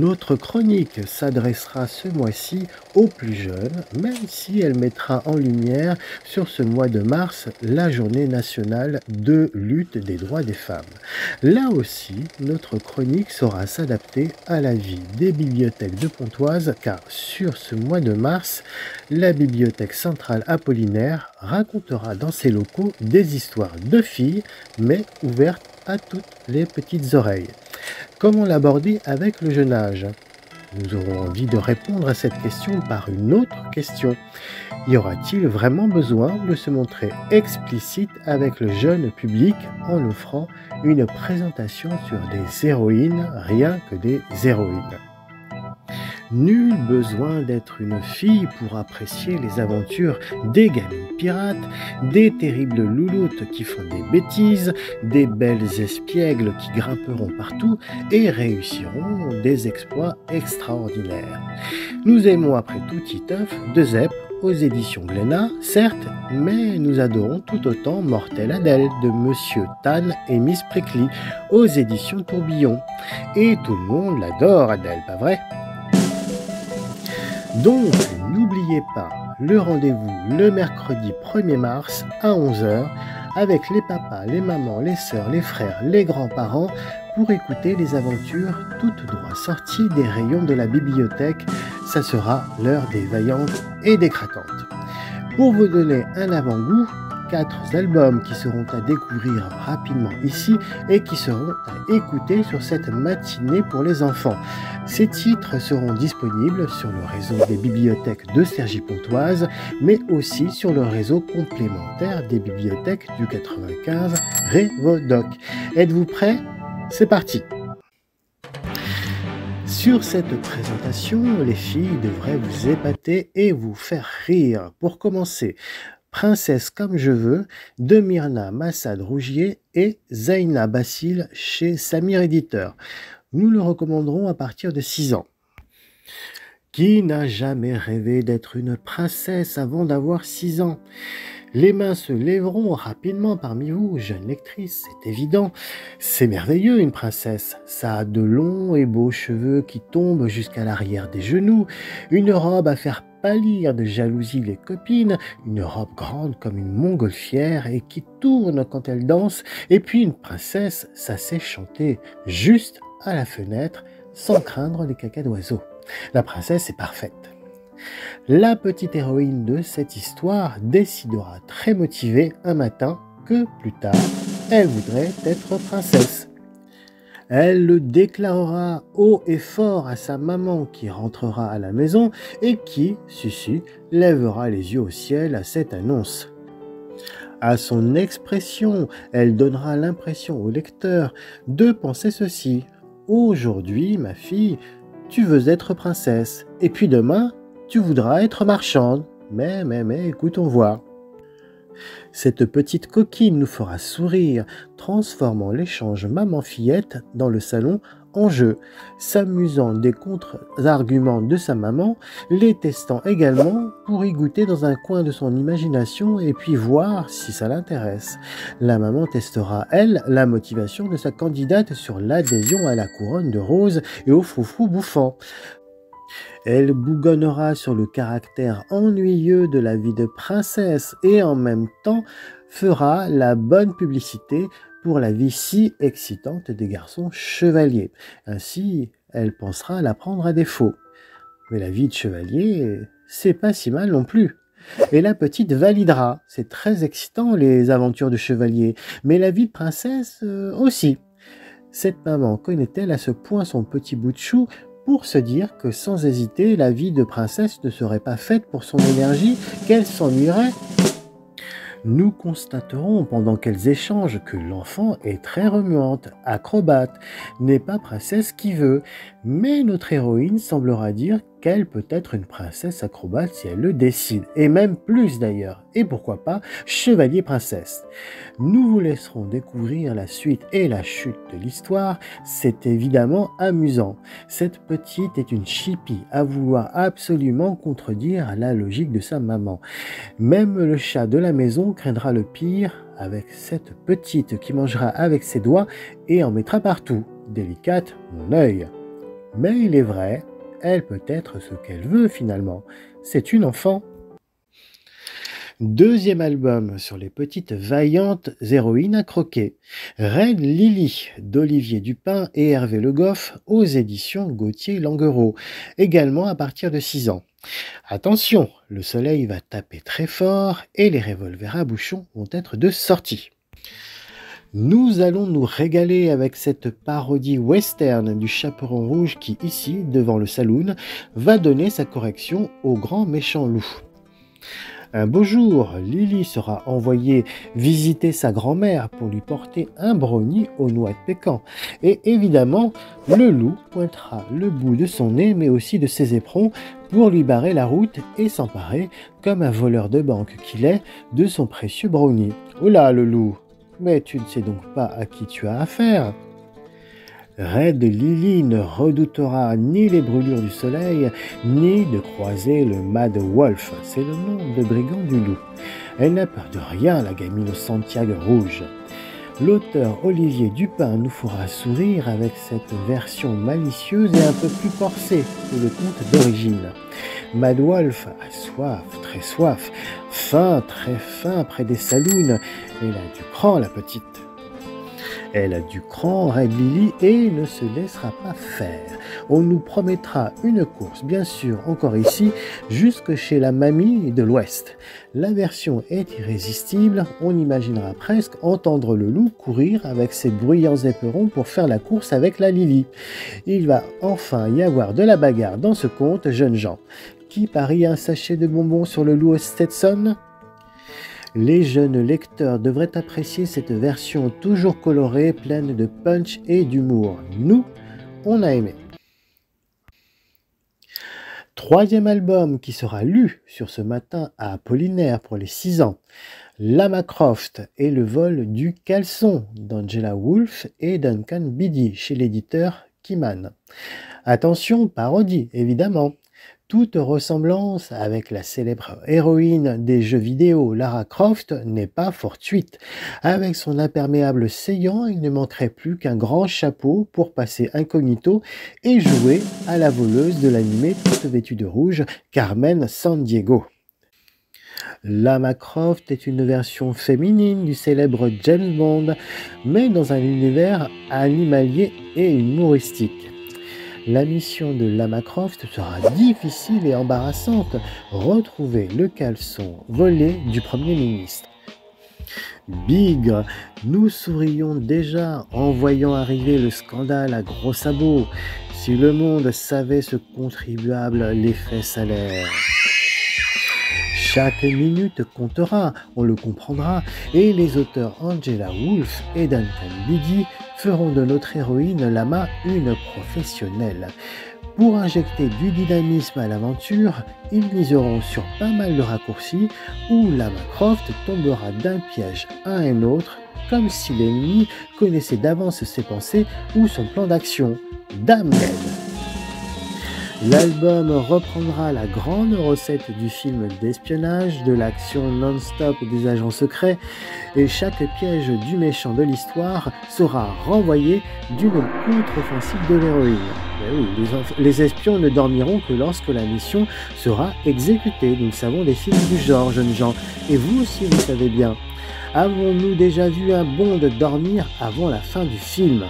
Notre chronique s'adressera ce mois-ci aux plus jeunes, même si elle mettra en lumière sur ce mois de mars la journée nationale de lutte des droits des femmes. Là aussi, notre chronique saura s'adapter à la vie des bibliothèques de Pontoise, car sur ce mois de mars, la Bibliothèque centrale Apollinaire racontera dans ses locaux des histoires de filles, mais ouvertes à toutes les petites oreilles. Comment l'aborder avec le jeune âge? Nous aurons envie de répondre à cette question par une autre question. Y aura-t-il vraiment besoin de se montrer explicite avec le jeune public en offrant une présentation sur des héroïnes, rien que des héroïnes? Nul besoin d'être une fille pour apprécier les aventures des gamines pirates, des terribles louloutes qui font des bêtises, des belles espiègles qui grimperont partout et réussiront des exploits extraordinaires. Nous aimons après tout Titeuf de Zep aux éditions Glénat, certes, mais nous adorons tout autant Mortel Adèle de Monsieur Tan et Miss Prickly aux éditions Tourbillon. Et tout le monde l'adore, Adèle, pas vrai? Donc, n'oubliez pas le rendez-vous le mercredi 1er mars à 11 h avec les papas, les mamans, les sœurs, les frères, les grands-parents pour écouter les aventures toutes droit sorties des rayons de la bibliothèque. Ça sera l'heure des vaillantes et des craquantes. Pour vous donner un avant-goût, 4 albums qui seront à découvrir rapidement ici et qui seront à écouter sur cette matinée pour les enfants. Ces titres seront disponibles sur le réseau des bibliothèques de Cergy-Pontoise, mais aussi sur le réseau complémentaire des bibliothèques du 95 Révodoc. Êtes-vous prêts? C'est parti! Sur cette présentation, les filles devraient vous épater et vous faire rire. Pour commencer, Princesse comme je veux de Myrna Massad-Rougier et Zaina Bassil chez Samir Éditeur. Nous le recommanderons à partir de 6 ans. Qui n'a jamais rêvé d'être une princesse avant d'avoir 6 ans? Les mains se lèveront rapidement parmi vous, jeunes lectrices, c'est évident. C'est merveilleux une princesse, ça a de longs et beaux cheveux qui tombent jusqu'à l'arrière des genoux, une robe à faire pâlir de jalousie les copines, une robe grande comme une montgolfière et qui tourne quand elle danse, et puis une princesse, ça sait chanter juste à la fenêtre sans craindre les cacas d'oiseaux. La princesse est parfaite. La petite héroïne de cette histoire décidera très motivée un matin que plus tard, elle voudrait être princesse. Elle le déclarera haut et fort à sa maman qui rentrera à la maison et qui, lèvera les yeux au ciel à cette annonce. À son expression, elle donnera l'impression au lecteur de penser ceci. Aujourd'hui, ma fille, tu veux être princesse, et puis demain, tu voudras être marchande. Mais, écoutons voir. Cette petite coquine nous fera sourire, transformant l'échange maman-fillette dans le salon en jeu, s'amusant des contre-arguments de sa maman, les testant également pour y goûter dans un coin de son imagination et puis voir si ça l'intéresse. La maman testera, elle, la motivation de sa candidate sur l'adhésion à la couronne de rose et au froufrou bouffant. Elle bougonnera sur le caractère ennuyeux de la vie de princesse et en même temps fera la bonne publicité pour la vie si excitante des garçons chevaliers. Ainsi, elle pensera la prendre à défaut. Mais la vie de chevalier, c'est pas si mal non plus. Et la petite validera. C'est très excitant les aventures de chevalier, mais la vie de princesse aussi. Cette maman connaît-elle à ce point son petit bout de chou pour se dire que sans hésiter, la vie de princesse ne serait pas faite pour son énergie, qu'elle s'ennuierait? Nous constaterons pendant qu'elles échangent que l'enfant est très remuante, acrobate, n'est pas princesse qui veut, mais notre héroïne semblera dire qu'elle peut être une princesse acrobate si elle le décide, et même plus d'ailleurs, et pourquoi pas chevalier-princesse. Nous vous laisserons découvrir la suite et la chute de l'histoire, c'est évidemment amusant. Cette petite est une chipie à vouloir absolument contredire la logique de sa maman. Même le chat de la maison craindra le pire avec cette petite qui mangera avec ses doigts et en mettra partout. Délicate, mon œil. Mais il est vrai, elle peut être ce qu'elle veut finalement. C'est une enfant. Deuxième album sur les petites vaillantes héroïnes à croquer. Red Lily d'Olivier Dupin et Hervé Le Goff aux éditions Gauthier-Languereau, également à partir de 6 ans. Attention, le soleil va taper très fort et les revolvers à bouchon vont être de sortie. Nous allons nous régaler avec cette parodie western du Chaperon Rouge qui, ici, devant le saloon, va donner sa correction au grand méchant loup. Un beau jour, Lily sera envoyée visiter sa grand-mère pour lui porter un brownie aux noix de pécan. Et évidemment, le loup pointera le bout de son nez, mais aussi de ses éperons, pour lui barrer la route et s'emparer, comme un voleur de banque qu'il est, de son précieux brownie. Oh là, le loup! Mais tu ne sais donc pas à qui tu as affaire. Red Lily ne redoutera ni les brûlures du soleil, ni de croiser le Mad Wolf, c'est le nom de brigand du loup. Elle n'a peur de rien, la gamine au Santiago rouge. L'auteur Olivier Dupin nous fera sourire avec cette version malicieuse et un peu plus corsée que le conte d'origine. Mad Wolf a soif, très soif, faim, très faim près des saloons. Elle a du cran, la petite. Elle a du cran, Red Lily, et ne se laissera pas faire. On nous promettra une course, bien sûr, encore ici, jusque chez la mamie de l'Ouest. La version est irrésistible, on imaginera presque entendre le loup courir avec ses bruyants éperons pour faire la course avec la Lily. Il va enfin y avoir de la bagarre dans ce conte, jeunes gens. Qui parie un sachet de bonbons sur le loup au Stetson ? Les jeunes lecteurs devraient apprécier cette version toujours colorée, pleine de punch et d'humour. Nous, on a aimé. Troisième album qui sera lu sur ce matin à Apollinaire pour les 6 ans. Lama Croft et le vol du caleçon d'Angela Wolfe et Duncan Beatty chez l'éditeur Kiman. Attention, parodie évidemment. Toute ressemblance avec la célèbre héroïne des jeux vidéo Lara Croft n'est pas fortuite. Avec son imperméable saillant, il ne manquerait plus qu'un grand chapeau pour passer incognito et jouer à la voleuse de l'animé toute vêtue de rouge, Carmen Sandiego. Lama Croft est une version féminine du célèbre James Bond, mais dans un univers animalier et humoristique. La mission de Lama Croft sera difficile et embarrassante. Retrouver le caleçon volé du Premier ministre. Bigre, nous sourions déjà en voyant arriver le scandale à gros sabots. Si le monde savait ce contribuable l'effet salaire. Chaque minute comptera, on le comprendra, et les auteurs Angela Wolfe et Duncan Beatty feront de notre héroïne Lama une professionnelle. Pour injecter du dynamisme à l'aventure, ils miseront sur pas mal de raccourcis où Lama Croft tombera d'un piège à un autre, comme si l'ennemi connaissait d'avance ses pensées ou son plan d'action. Dame belle. L'album reprendra la grande recette du film d'espionnage, de l'action non-stop des agents secrets, et chaque piège du méchant de l'histoire sera renvoyé d'une contre-offensive de l'héroïne. Oui, les espions ne dormiront que lorsque la mission sera exécutée. Nous savons des films du genre, jeunes gens, et vous aussi vous savez bien. Avons-nous déjà vu un Bond dormir avant la fin du film ?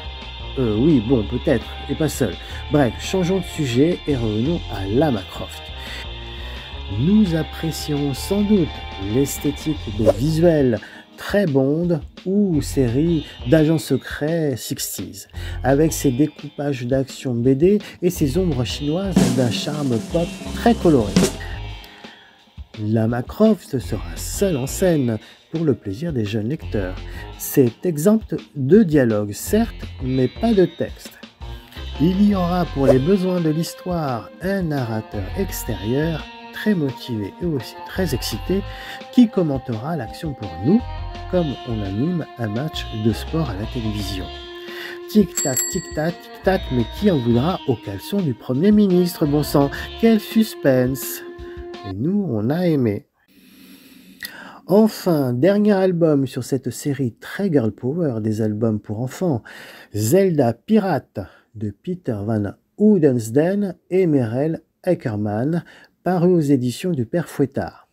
Oui, bon, peut-être, et pas seul. Bref, changeons de sujet et revenons à Lama Croft. Nous apprécierons sans doute l'esthétique des visuels très Bond ou série d'agents secrets 60s, avec ses découpages d'action BD et ses ombres chinoises d'un charme pop très coloré. Lama Croft sera seule en scène pour le plaisir des jeunes lecteurs. C'est exempt de dialogue, certes, mais pas de texte. Il y aura pour les besoins de l'histoire un narrateur extérieur très motivé et aussi très excité qui commentera l'action pour nous comme on anime un match de sport à la télévision. Tic-tac, tic-tac, tic-tac, mais qui en voudra au caleçon du Premier ministre, bon sang, quel suspense! Et nous, on a aimé. Enfin, dernier album sur cette série très girl power des albums pour enfants, Zelda Pirate de Peter Van Oudensden et Merel Eckermann, paru aux éditions du Père Fouettard.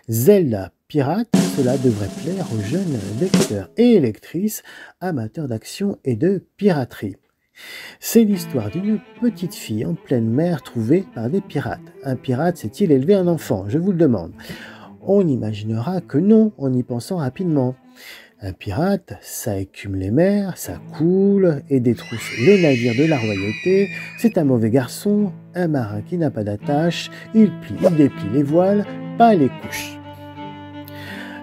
Zelda pirate, cela devrait plaire aux jeunes lecteurs et lectrices amateurs d'action et de piraterie. C'est l'histoire d'une petite fille en pleine mer trouvée par des pirates. Un pirate sait-il élever un enfant? Je vous le demande. On imaginera que non, en y pensant rapidement. Un pirate, ça écume les mers, ça coule et détrousse les navires de la royauté. C'est un mauvais garçon, un marin qui n'a pas d'attache, il déplie les voiles, pas les couches.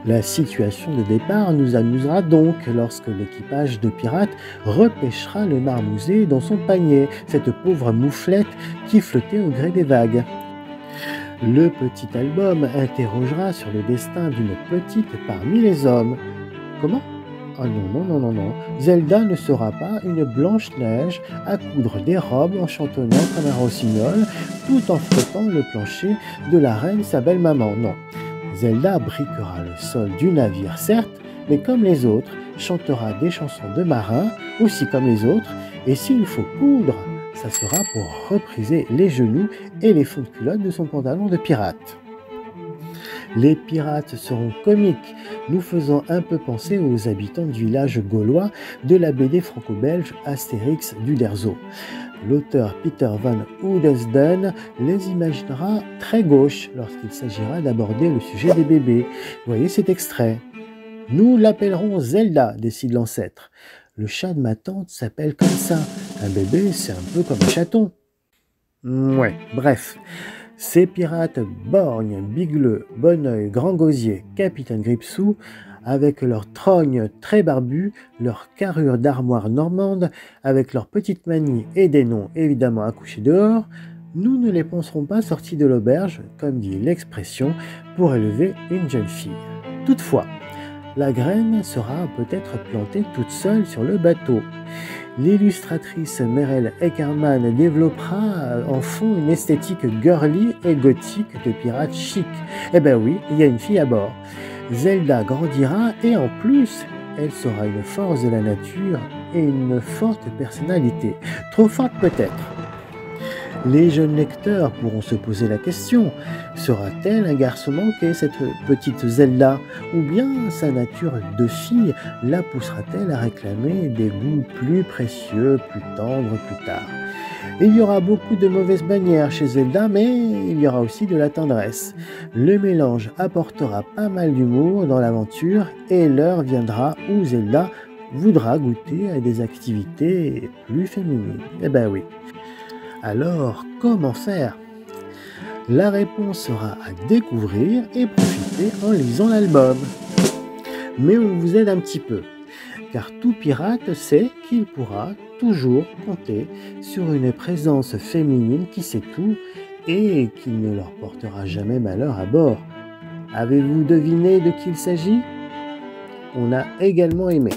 La situation de départ nous amusera donc lorsque l'équipage de pirates repêchera le marmousé dans son panier, cette pauvre mouflette qui flottait au gré des vagues. Le petit album interrogera sur le destin d'une petite parmi les hommes. Comment? Oh non. Zelda ne sera pas une Blanche-Neige à coudre des robes en chantonnant comme un rossignol, tout en frottant le plancher de la reine sa belle-maman. Non. Zelda briquera le sol du navire, certes, mais comme les autres, chantera des chansons de marins, aussi comme les autres, et s'il faut coudre, ça sera pour repriser les genoux et les fonds de culotte de son pantalon de pirate. Les pirates seront comiques, nous faisant un peu penser aux habitants du village gaulois de la BD franco-belge Astérix d'Uderzo. L'auteur Peter van Oudensden les imaginera très gauches lorsqu'il s'agira d'aborder le sujet des bébés. Voyez cet extrait. « Nous l'appellerons Zelda », décide l'ancêtre. « Le chat de ma tante s'appelle comme ça. Un bébé, c'est un peu comme un chaton. » Ouais, bref. Ces pirates borgnes, bigleux, bon-oeil, grand gosier, capitaine Gripsou, avec leurs trognes très barbus, leur carrure d'armoire normande, avec leurs petites manies et des noms évidemment accouchés dehors, nous ne les penserons pas sortis de l'auberge, comme dit l'expression, pour élever une jeune fille. Toutefois, la graine sera peut-être plantée toute seule sur le bateau. L'illustratrice Merel Eckermann développera en fond une esthétique girly et gothique de pirate chic. Eh ben oui, il y a une fille à bord. Zelda grandira et en plus, elle sera une force de la nature et une forte personnalité. Trop forte peut-être. Les jeunes lecteurs pourront se poser la question, sera-t-elle un garçon manqué, cette petite Zelda, ou bien sa nature de fille la poussera-t-elle à réclamer des goûts plus précieux, plus tendres plus tard? Il y aura beaucoup de mauvaises manières chez Zelda, mais il y aura aussi de la tendresse. Le mélange apportera pas mal d'humour dans l'aventure et l'heure viendra où Zelda voudra goûter à des activités plus féminines. Eh ben oui. Alors, comment faire? La réponse sera à découvrir et profiter en lisant l'album. Mais on vous aide un petit peu, car tout pirate sait qu'il pourra toujours compter sur une présence féminine qui sait tout et qui ne leur portera jamais malheur à bord. Avez-vous deviné de qui il s'agit? On a également aimé.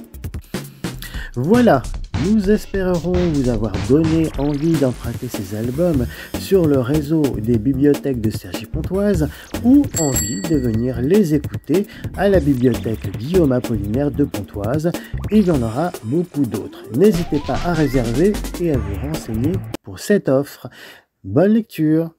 Voilà, nous espérons vous avoir donné envie d'emprunter ces albums sur le réseau des bibliothèques de Cergy-Pontoise ou envie de venir les écouter à la bibliothèque Guillaume Apollinaire de Pontoise. Il y en aura beaucoup d'autres. N'hésitez pas à réserver et à vous renseigner pour cette offre. Bonne lecture!